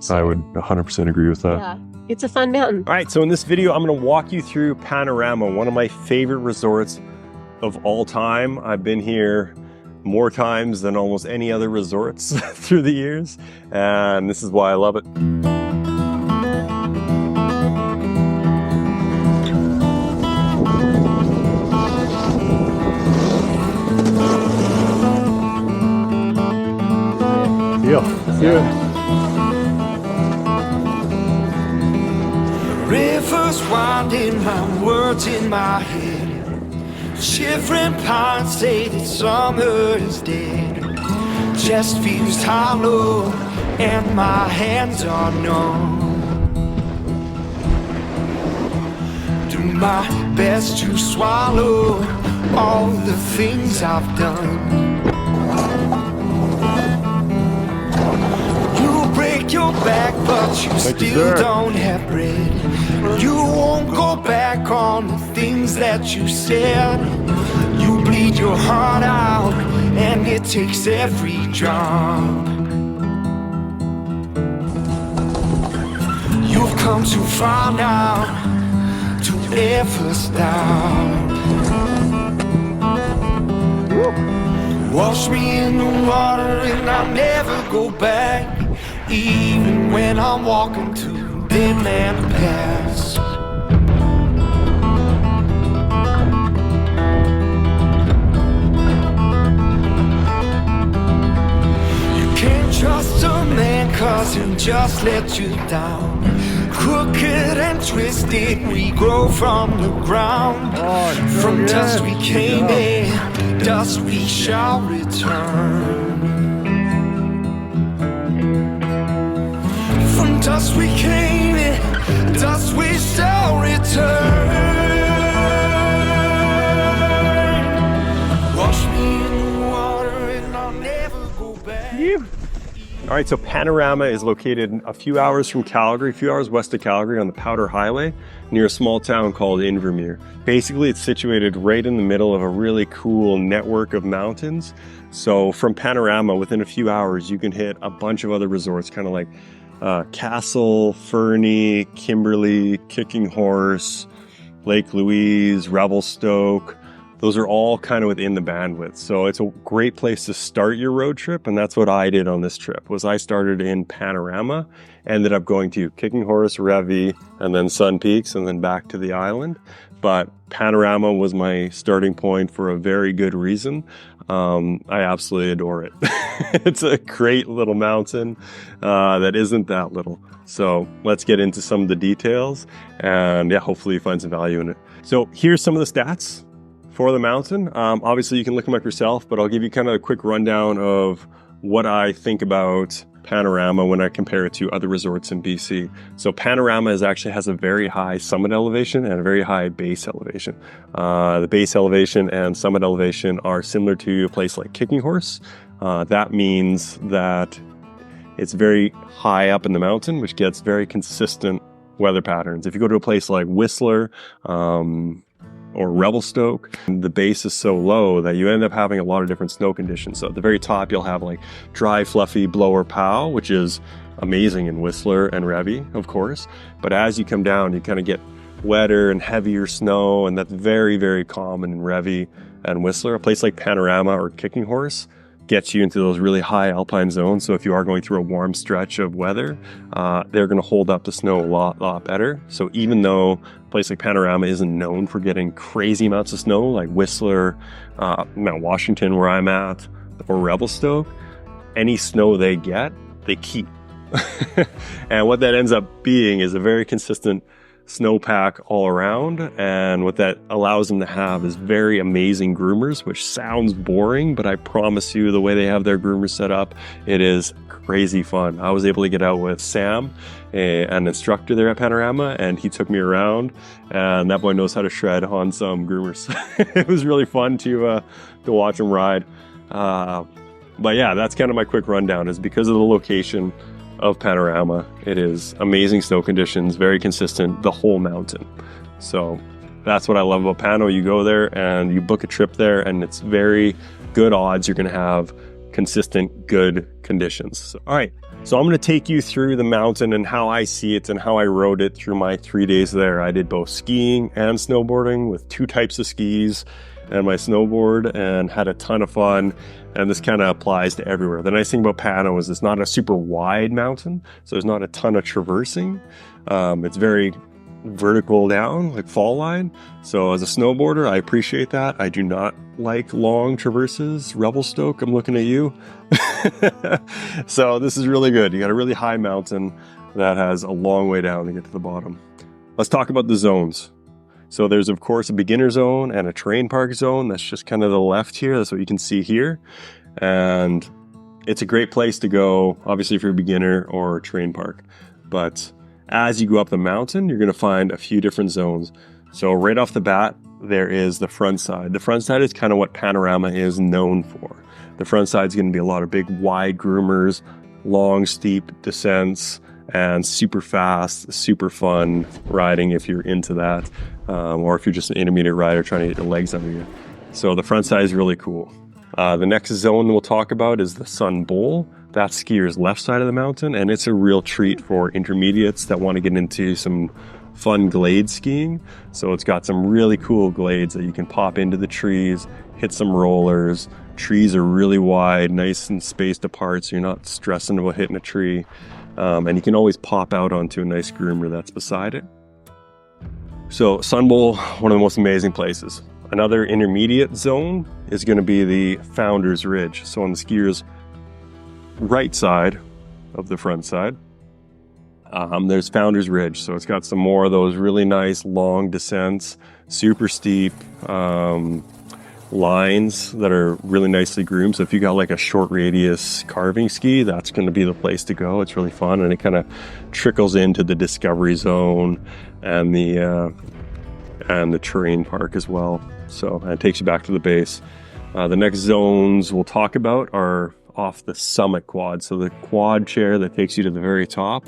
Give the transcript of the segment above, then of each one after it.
So, I would 100% agree with that. Yeah, it's a fun mountain. All right, so in this video, I'm gonna walk you through Panorama, one of my favorite resorts of all time. I've been here more times than almost any other resorts through the years, and this is why I love it. Yeah. Rivers winding, my words in my head. Shivering pines say that summer is dead. Chest feels hollow and my hands are numb. Do my best to swallow all the things I've done. You break your back but you still don't have bread. You won't go back on the things that you said. You bleed your heart out and it takes every drop. You've come too far now to ever stop. Wash me in the water and I'll never go back. Even when I'm walking to dead man pass. You can't trust a man cause he'll just let you down. Crooked and twisted we grow from the ground. From dust we came in, dust we shall return. From dust we came in, dust we shall return. Wash me in the water and I'll never go back. All right, so Panorama is located a few hours from Calgary, a few hours west of Calgary on the Powder Highway, near a small town called Invermere. Basically, it's situated right in the middle of a really cool network of mountains. So from Panorama, within a few hours, you can hit a bunch of other resorts, kind of like Castle, Fernie, Kimberley, Kicking Horse, Lake Louise, Revelstoke. Those are all kind of within the bandwidth. So it's a great place to start your road trip. And that's what I did on this trip, was I started in Panorama, ended up going to Kicking Horse, Revy, and then Sun Peaks, and then back to the island. But Panorama was my starting point for a very good reason. I absolutely adore it. It's a great little mountain that isn't that little. So let's get into some of the details and yeah, hopefully you find some value in it. So here's some of the stats for the mountain. Obviously you can look them up yourself, but I'll give you kind of a quick rundown of what I think about Panorama when I compare it to other resorts in BC. So Panorama actually has a very high summit elevation and a very high base elevation. The base elevation and summit elevation are similar to a place like Kicking Horse. That means that it's very high up in the mountain, which gets very consistent weather patterns. If you go to a place like Whistler, or Revelstoke, the base is so low that you end up having a lot of different snow conditions. So at the very top, you'll have like dry, fluffy blower pow, which is amazing in Whistler and Revy, of course. But as you come down, you kind of get wetter and heavier snow, and that's very, very common in Revy and Whistler. A place like Panorama or Kicking Horse gets you into those really high alpine zones. So if you are going through a warm stretch of weather, they're going to hold up the snow a lot better. So even though a place like Panorama isn't known for getting crazy amounts of snow, like Whistler, Mount Washington, where I'm at, or Revelstoke, any snow they get, they keep. And what that ends up being is a very consistent snowpack all around, and what that allows them to have is very amazing groomers, which sounds boring, but I promise you the way they have their groomers set up, it is crazy fun. I was able to get out with Sam, an instructor there at Panorama, and he took me around, and that boy knows how to shred on some groomers. It was really fun to watch him ride. But yeah, that's kind of my quick rundown, is because of the location of Panorama. It is amazing snow conditions, very consistent, the whole mountain. So that's what I love about Pano. You go there and you book a trip there, and it's very good odds you're going to have consistent, good conditions. So, all right, so I'm going to take you through the mountain and how I see it and how I rode it through my 3 days there. I did both skiing and snowboarding with 2 types of skis and my snowboard, and had a ton of fun. And this kind of applies to everywhere. The nice thing about Pano is it's not a super wide mountain, so there's not a ton of traversing. It's very vertical down, like fall line. So as a snowboarder, I appreciate that. I do not like long traverses. Revelstoke, I'm looking at you. So this is really good. You got a really high mountain that has a long way down to get to the bottom. Let's talk about the zones. So there's, of course, a beginner zone and a terrain park zone. That's just kind of the left here. That's what you can see here. And it's a great place to go, obviously, if you're a beginner or terrain park. But as you go up the mountain, you're going to find a few different zones. So right off the bat, there is the front side. The front side is kind of what Panorama is known for. The front side is going to be a lot of big, wide groomers, long, steep descents, and super fast, super fun riding if you're into that, or if you're just an intermediate rider trying to get your legs under you. So the front side is really cool. The next zone we'll talk about is the Taynton Bowl. That's skiers' left side of the mountain, and it's a real treat for intermediates that want to get into some fun glade skiing. So it's got some really cool glades that you can pop into the trees, hit some rollers. Trees are really wide, nice and spaced apart, so you're not stressing about hitting a tree. And you can always pop out onto a nice groomer that's beside it. So Taynton Bowl, one of the most amazing places. Another intermediate zone is going to be the Founder's Ridge. So on the skier's right side of the front side, there's Founder's Ridge. So it's got some more of those really nice long descents, super steep lines that are really nicely groomed. So if you got like a short radius carving ski, that's going to be the place to go. It's really fun, and it kind of trickles into the Discovery Zone and the terrain park as well. So it takes you back to the base. The next zones we'll talk about are off the summit quad. So the quad chair that takes you to the very top.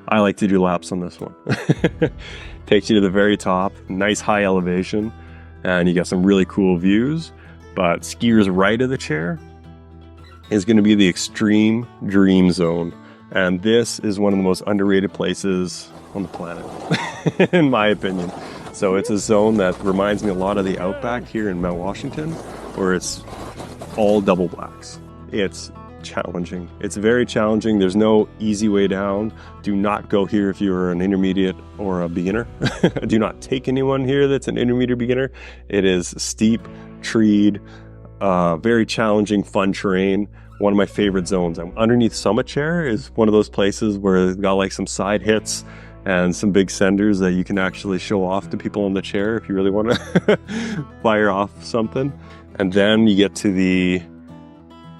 I like to do laps on this one. Takes you to the very top, nice high elevation, and you got some really cool views. But skier's right of the chair is going to be the Extreme Dream Zone. And this is one of the most underrated places on the planet, in my opinion. So it's a zone that reminds me a lot of the Outback here in Mount Washington, where it's all double blacks. It's challenging. It's very challenging. There's no easy way down. Do not go here if you're an intermediate or a beginner. Do not take anyone here that's an intermediate beginner. It is steep, treed, very challenging, fun terrain. One of my favorite zones. Underneath Summit Chair is one of those places where they've got like some side hits and some big senders that you can actually show off to people on the chair if you really want to fire off something. And then you get to the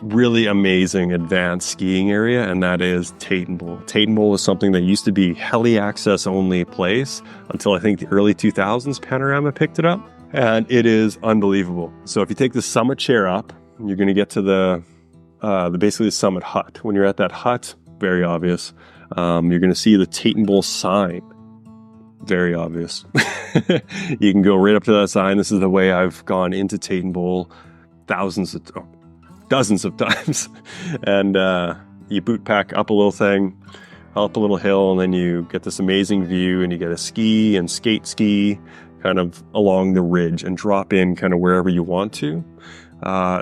really amazing advanced skiing area, and that is Taynton Bowl. Taynton Bowl is something that used to be heli access only place until I think the early 2000s. Panorama picked it up, and it is unbelievable. So if you take the Summit Chair up, you're going to get to the basically the summit hut. When you're at that hut, very obvious. You're going to see the Taynton Bowl sign. Very obvious. You can go right up to that sign. This is the way I've gone into Taynton Bowl dozens of times. And you boot pack up a little thing, up a little hill, and then you get this amazing view, and you get a ski and skate ski kind of along the ridge and drop in kind of wherever you want to.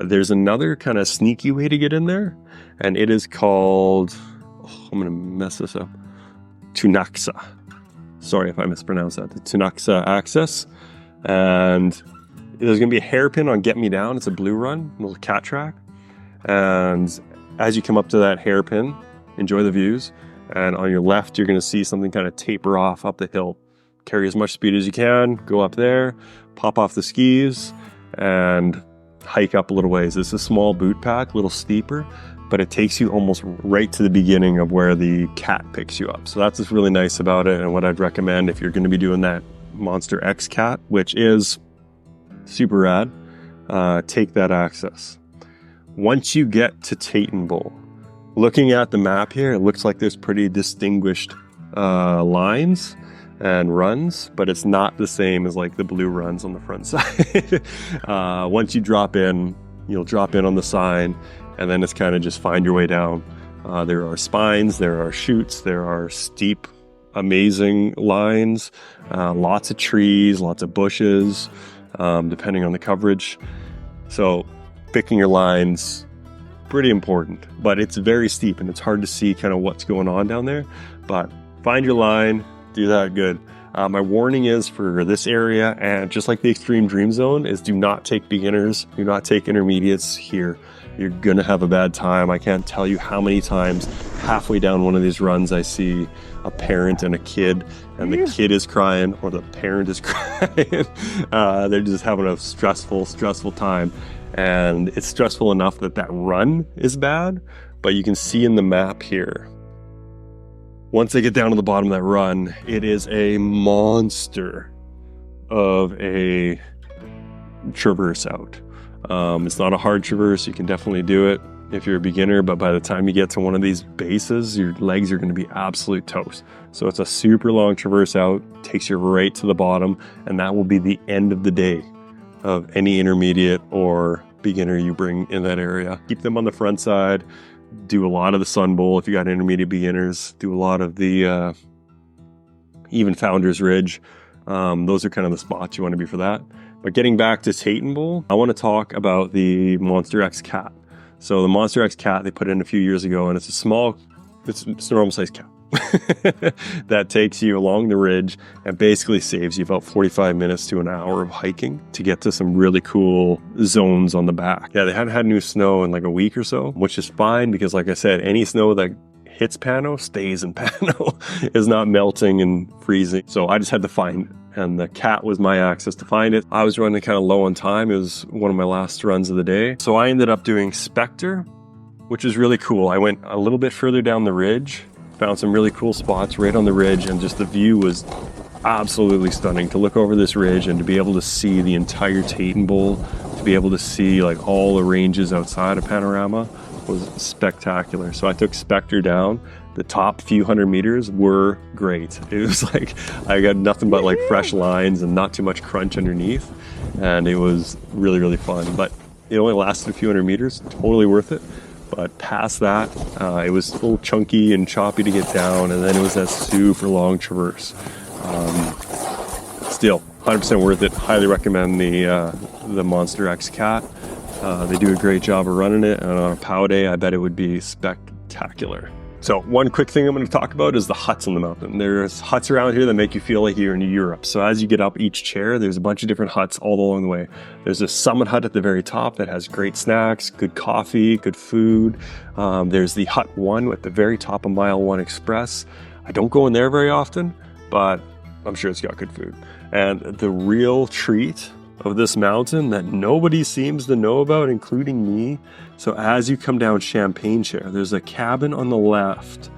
There's another kind of sneaky way to get in there, and it is called, I'm going to mess this up, Tunaxa. Sorry if I mispronounced that. The Tunaxa Access. And there's going to be a hairpin on Get Me Down. It's a blue run, a little cat track. And as you come up to that hairpin, enjoy the views. And on your left, you're going to see something kind of taper off up the hill. Carry as much speed as you can, go up there, pop off the skis, and hike up a little ways. It's a small boot pack, a little steeper, but it takes you almost right to the beginning of where the cat picks you up. So that's what's really nice about it, and what I'd recommend if you're going to be doing that Monster X Cat, which is super rad, take that access. Once you get to Taynton Bowl, looking at the map here, it looks like there's pretty distinguished lines and runs, but it's not the same as like the blue runs on the front side. Once you drop in, you'll drop in on the sign, and then it's kind of just find your way down. There are spines, there are chutes, there are steep, amazing lines, lots of trees, lots of bushes, depending on the coverage. So picking your lines, pretty important, but it's very steep and it's hard to see kind of what's going on down there. But find your line, do that good. My warning is for this area, and just like the Extreme Dream Zone, is do not take beginners, do not take intermediates here. You're gonna have a bad time. I can't tell you how many times halfway down one of these runs I see a parent and a kid, and the kid is crying or the parent is crying. They're just having a stressful time. And it's stressful enough that that run is bad, but you can see in the map here, once they get down to the bottom of that run, it is a monster of a traverse out. It's not a hard traverse. You can definitely do it if you're a beginner, but by the time you get to one of these bases, your legs are going to be absolute toast. So it's a super long traverse out, takes you right to the bottom, and that will be the end of the day of any intermediate or beginner you bring in that area. Keep them on the front side, do a lot of the Sun Bowl if you got intermediate beginners, do a lot of the even Founders Ridge. Those are kind of the spots you want to be for that. But getting back to Taynton Bowl, I want to talk about the Monster X Cat. So the Monster X Cat they put in a few years ago, and it's a normal sized cat that takes you along the ridge and basically saves you about 45 minutes to an hour of hiking to get to some really cool zones on the back. Yeah, they hadn't had new snow in like a week or so, which is fine because like I said, any snow that hits Pano stays in Pano. Is not melting and freezing. So I just had to find it. And the cat was my access to find it. I was running kind of low on time. It was one of my last runs of the day. So I ended up doing Spectre, which is really cool. I went a little bit further down the ridge, found some really cool spots right on the ridge, and just the view was absolutely stunning. To look over this ridge and to be able to see the entire Taynton Bowl, to be able to see like all the ranges outside of Panorama was spectacular. So I took Spectre down. The top few hundred meters were great. It was like I got nothing but like fresh lines and not too much crunch underneath, and it was really, really fun. But it only lasted a few hundred meters, totally worth it. But past that, it was a little chunky and choppy to get down, and then it was that super long traverse. Still, 100% worth it. Highly recommend the Monster X Cat. They do a great job of running it, and on a POW day, I bet it would be spectacular. So one quick thing I'm going to talk about is the huts on the mountain. There's huts around here that make you feel like you're in Europe. So as you get up each chair, there's a bunch of different huts all along the way. There's a summit hut at the very top that has great snacks, good coffee, good food. There's the Hut 1 at the very top of Mile 1 Express. I don't go in there very often, but I'm sure it's got good food. And the real treat of this mountain that nobody seems to know about, including me. So as you come down Champagne Chair, there's a cabin on the left,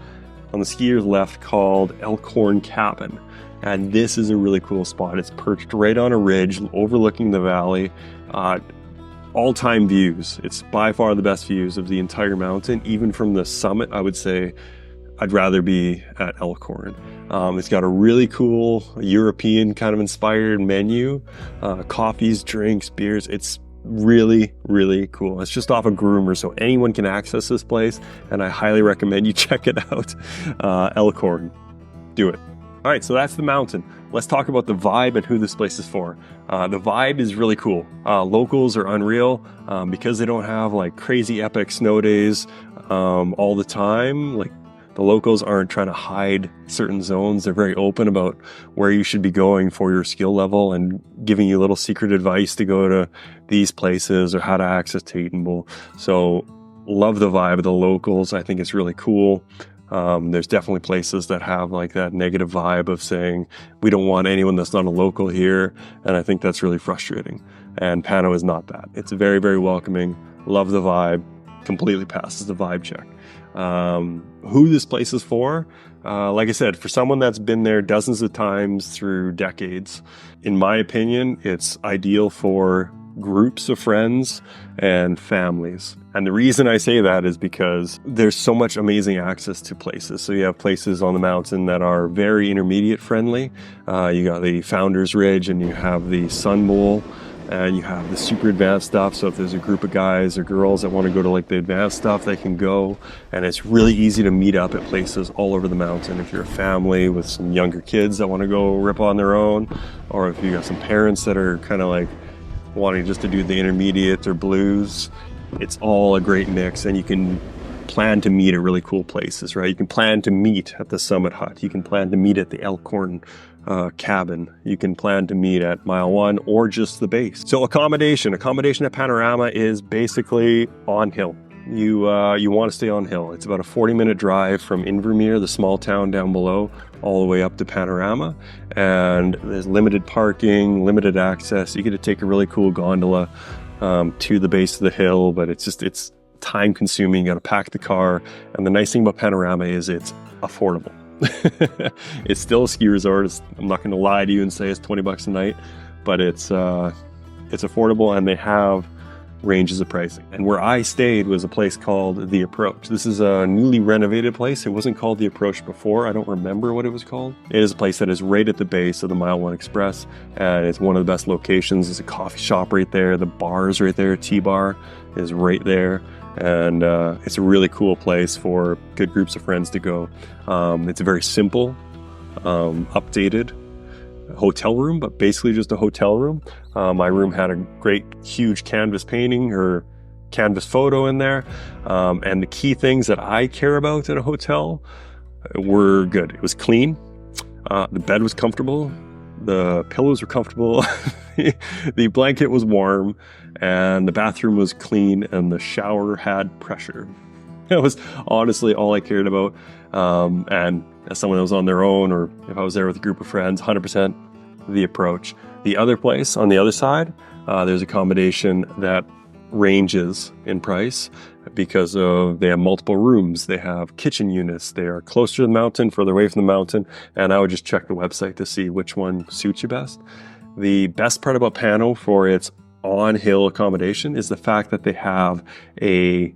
on the skier's left, called Elkhorn Cabin. And this is a really cool spot. It's perched right on a ridge overlooking the valley. All-time views. It's by far the best views of the entire mountain. Even from the summit, I would say I'd rather be at Elkhorn. It's got a really cool European kind of inspired menu, coffees, drinks, beers. It's really, really cool. It's just off of Groomer, so anyone can access this place, and I highly recommend you check it out. Elkhorn, do it. All right, so that's the mountain. Let's talk about the vibe and who this place is for. The vibe is really cool. Locals are unreal because they don't have like crazy epic snow days all the time. Like, the locals aren't trying to hide certain zones. They're very open about where you should be going for your skill level and giving you little secret advice to go to these places or how to access Taynton Bowl. So love the vibe of the locals. I think it's really cool. There's definitely places that have like that negative vibe of saying, we don't want anyone that's not a local here. And I think that's really frustrating. And Pano is not that. It's very, very welcoming. Love the vibe. Completely passes the vibe check. Who this place is for, like I said, for someone that's been there dozens of times through decades, in my opinion, it's ideal for groups of friends and families. And the reason I say that is because there's so much amazing access to places. So you have places on the mountain that are very intermediate friendly. You got the Founders Ridge and you have the Sun Bowl. and you have the super advanced stuff. So if there's a group of guys or girls that want to go to like the advanced stuff, they can go, and it's really easy to meet up at places all over the mountain. If you're a family with some younger kids that want to go rip on their own, or if you got some parents that are kind of like wanting just to do the intermediate or blues, it's all a great mix. And you can plan to meet at really cool places, right? You can plan to meet at the Summit Hut. You can plan to meet at the Elkhorn cabin. You can plan to meet at Mile 1 or just the base. So accommodation at Panorama is basically on hill. You want to stay on hill. It's about a 40-minute drive from Invermere, the small town down below, all the way up to Panorama. And there's limited parking, limited access. You get to take a really cool gondola to the base of the hill, but it's time consuming. You got to pack the car. And the nice thing about Panorama is it's affordable. It's still a ski resort. I'm not going to lie to you and say it's $20 a night, but it's affordable, and they have ranges of pricing. And where I stayed was a place called The Approach. This is a newly renovated place. It wasn't called The Approach before. I don't remember what it was called. It is a place that is right at the base of the Mile 1 Express, and it's one of the best locations. There's a coffee shop right there. The bar is right there. T-Bar is right there. And it's a really cool place for good groups of friends to go. It's a very simple, updated hotel room, but basically just a hotel room. My room had a great, huge canvas painting or canvas photo in there. And the key things that I care about in a hotel were good. It was clean. The bed was comfortable. The pillows were comfortable. The blanket was warm, and the bathroom was clean, and the shower had pressure. That was honestly all I cared about. And as someone that was on their own, or if I was there with a group of friends, 100% The Approach. The other place on the other side, there's accommodation that ranges in price because they have multiple rooms, they have kitchen units, they are closer to the mountain, further away from the mountain, and I would just check the website to see which one suits you best. The best part about Pano for its on-hill accommodation is the fact that they have a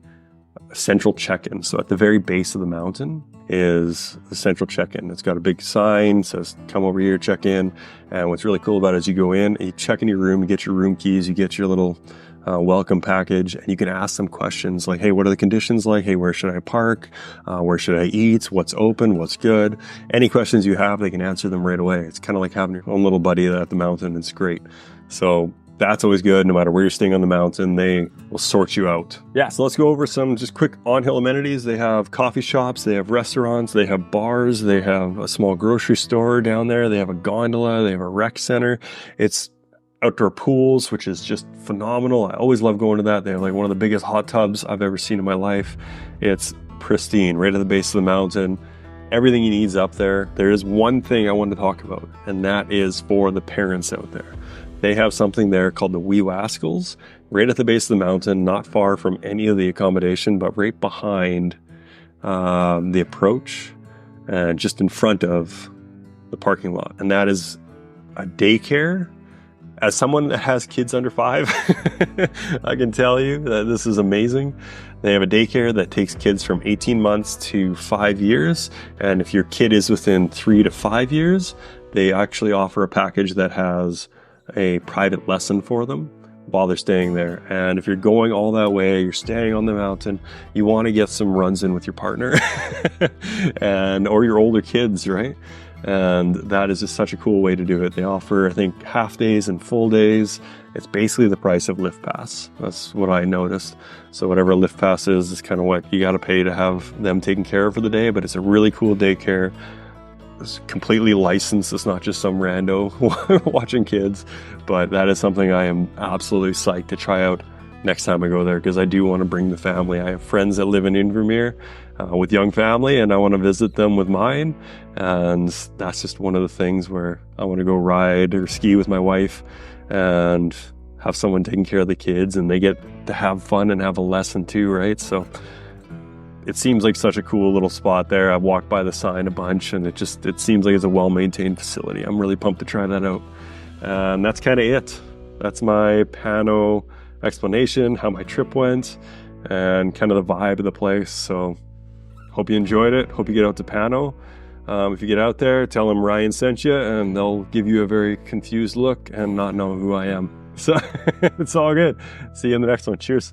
central check-in. So at the very base of the mountain is the central check-in. It's got a big sign, says come over here, check in. And what's really cool about it is you go in, you check in your room, you get your room keys, you get your little welcome package, and you can ask them questions like, hey, what are the conditions like? Hey, where should I park? Where should I eat? What's open? What's good? Any questions you have, they can answer them right away. It's kind of like having your own little buddy at the mountain. It's great. So that's always good. No matter where you're staying on the mountain, they will sort you out. Yeah, so let's go over some just quick on-hill amenities. They have coffee shops, they have restaurants, they have bars, they have a small grocery store down there, they have a gondola, they have a rec center. It's outdoor pools, which is just phenomenal. I always love going to that. They have like one of the biggest hot tubs I've ever seen in my life. It's pristine, right at the base of the mountain. Everything you need is up there. There is one thing I wanted to talk about, and that is for the parents out there. They have something there called the Wee Wascals, right at the base of the mountain, not far from any of the accommodation, but right behind the Approach, and just in front of the parking lot. And that is a daycare. As someone that has kids under 5, I can tell you that this is amazing. They have a daycare that takes kids from 18 months to 5 years. And if your kid is within 3 to 5 years, they actually offer a package that has a private lesson for them while they're staying there. And if you're going all that way, you're staying on the mountain, you want to get some runs in with your partner or your older kids, right? And that is just such a cool way to do it. They offer, I think, half days and full days. It's basically the price of lift pass. That's what I noticed. So whatever a lift pass is kind of what you got to pay to have them taken care of for the day. But it's a really cool daycare. It's completely licensed. It's not just some rando watching kids. But that is something I am absolutely psyched to try out next time I go there, because I do want to bring the family. I have friends that live in Invermere with young family, and I want to visit them with mine. And that's just one of the things where I want to go ride or ski with my wife and have someone taking care of the kids, and they get to have fun and have a lesson too, right? So it seems like such a cool little spot there. I've walked by the sign a bunch, and it seems like it's a well-maintained facility. I'm really pumped to try that out. And that's kind of it. That's my Pano explanation, how my trip went, and kind of the vibe of the place. So hope you enjoyed it. Hope you get out to Pano. If you get out there, tell them Ryan sent you, and they'll give you a very confused look and not know who I am. So it's all good. See you in the next one. Cheers.